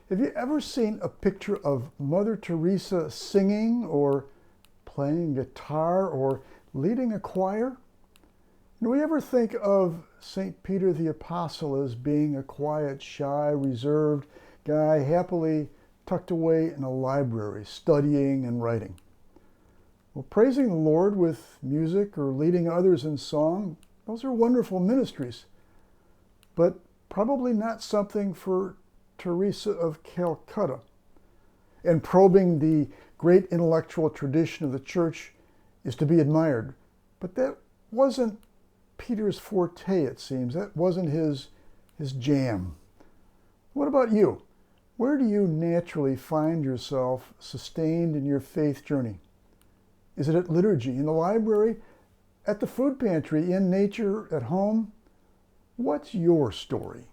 Have you ever seen a picture of Mother Teresa singing or playing guitar or leading a choir? Do we ever think of St. Peter the Apostle as being a quiet, shy, reserved guy happily tucked away in a library, studying and writing? Well, praising the Lord with music or leading others in song, those are wonderful ministries, but probably not something for Teresa of Calcutta. And probing the great intellectual tradition of the church is to be admired, but that wasn't Peter's forte, it seems. That wasn't his jam. What about you? Where do you naturally find yourself sustained in your faith journey? Is it at liturgy, in the library, at the food pantry, in nature, at home? What's your story?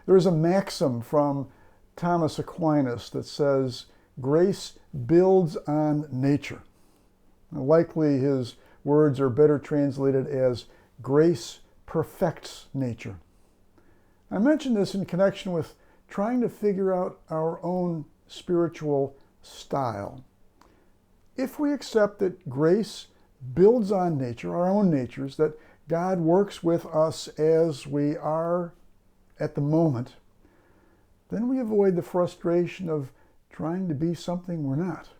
There is a maxim from Thomas Aquinas that says, grace builds on nature. Now, likely his words are better translated as grace perfects nature. I mention this in connection with trying to figure out our own spiritual style. If we accept that grace builds on nature, our own natures, that God works with us as we are at the moment, then we avoid the frustration of trying to be something we're not.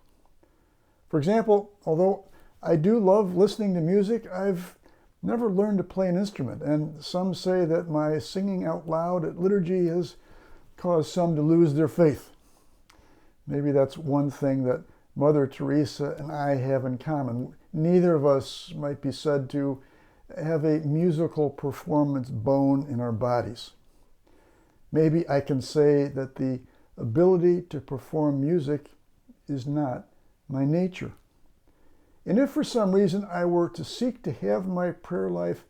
For example, although I do love listening to music, I've never learned to play an instrument, and some say that my singing out loud at liturgy has caused some to lose their faith. Maybe that's one thing that Mother Teresa and I have in common. Neither of us might be said to have a musical performance bone in our bodies. Maybe I can say that the ability to perform music is not my nature. And if for some reason I were to seek to have my prayer life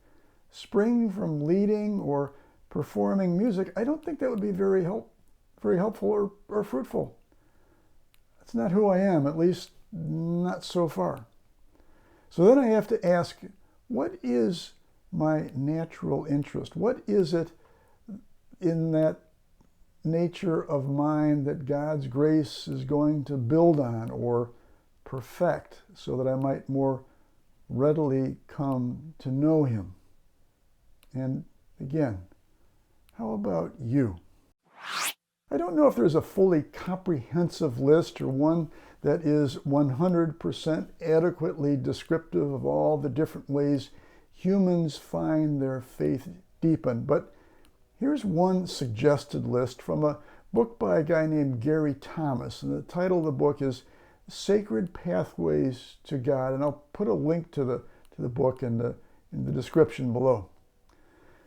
spring from leading or performing music, I don't think that would be very helpful or fruitful. That's not who I am, at least not so far. So then I have to ask, what is my natural interest? What is it in that nature of mine that God's grace is going to build on or perfect so that I might more readily come to know Him? And again, how about you? I don't know if there's a fully comprehensive list or one that is 100% adequately descriptive of all the different ways humans find their faith deepened, but here's one suggested list from a book by a guy named Gary Thomas, and the title of the book is Sacred Pathways to God, and I'll put a link to the book in the description below.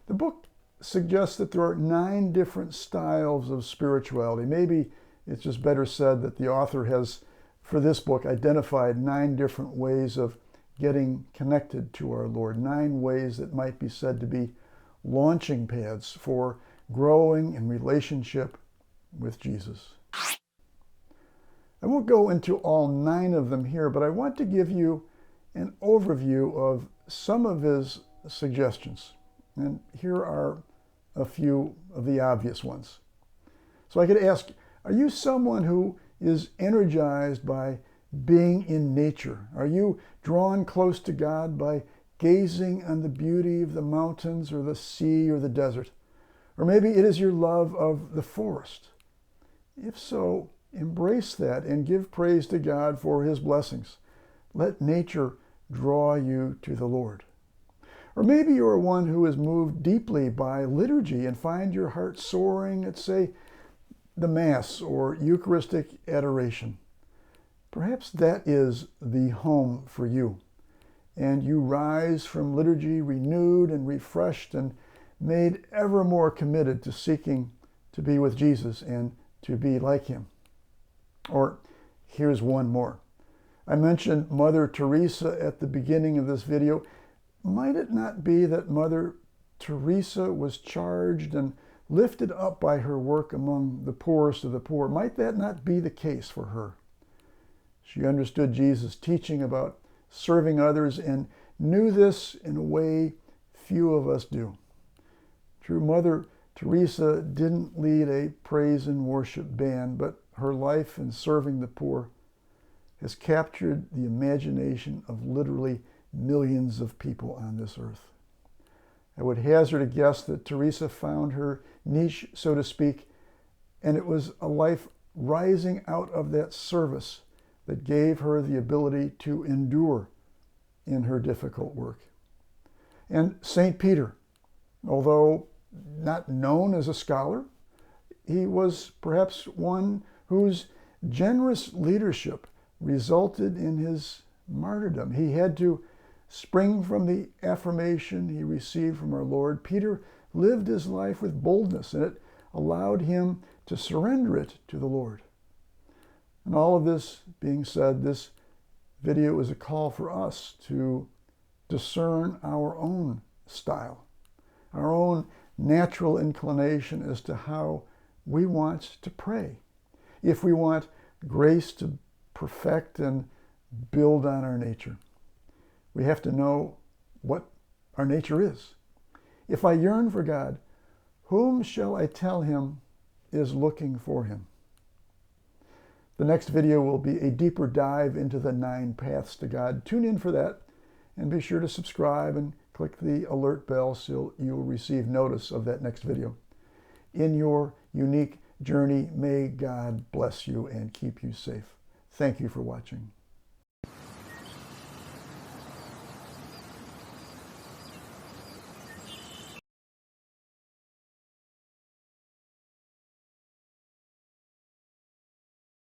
The book suggests that there are 9 different styles of spirituality. Maybe it's just better said that the author has, for this book, identified 9 different ways of getting connected to our Lord, 9 ways that might be said to be launching pads for growing in relationship with Jesus. I won't go into all 9 of them here, but I want to give you an overview of some of his suggestions. And here are a few of the obvious ones. So I could ask, are you someone who is energized by being in nature? Are you drawn close to God by gazing on the beauty of the mountains or the sea or the desert? Or maybe it is your love of the forest. If so, embrace that and give praise to God for His blessings. Let nature draw you to the Lord. Or maybe you are one who is moved deeply by liturgy and find your heart soaring at, say, the Mass or Eucharistic adoration. Perhaps that is the home for you, and you rise from liturgy renewed and refreshed and made ever more committed to seeking to be with Jesus and to be like Him. Or here's one more. I mentioned Mother Teresa at the beginning of this video. Might it not be that Mother Teresa was charged and lifted up by her work among the poorest of the poor? Might that not be the case for her? She understood Jesus' teaching about serving others and knew this in a way few of us do. True, Mother Teresa didn't lead a praise and worship band, but her life in serving the poor has captured the imagination of literally millions of people on this earth. I would hazard a guess that Teresa found her niche, so to speak, and it was a life rising out of that service that gave her the ability to endure in her difficult work. And St. Peter, although not known as a scholar, he was perhaps one whose generous leadership resulted in his martyrdom. He had to spring from the affirmation he received from our Lord. Peter lived his life with boldness, and it allowed him to surrender it to the Lord. And all of this being said, this video is a call for us to discern our own style, our own natural inclination as to how we want to pray. If we want grace to perfect and build on our nature, we have to know what our nature is. If I yearn for God, whom shall I tell him is looking for him? The next video will be a deeper dive into the 9 paths to God. Tune in for that, and be sure to subscribe and click the alert bell so you'll receive notice of that next video. In your unique journey, may God bless you and keep you safe. Thank you for watching.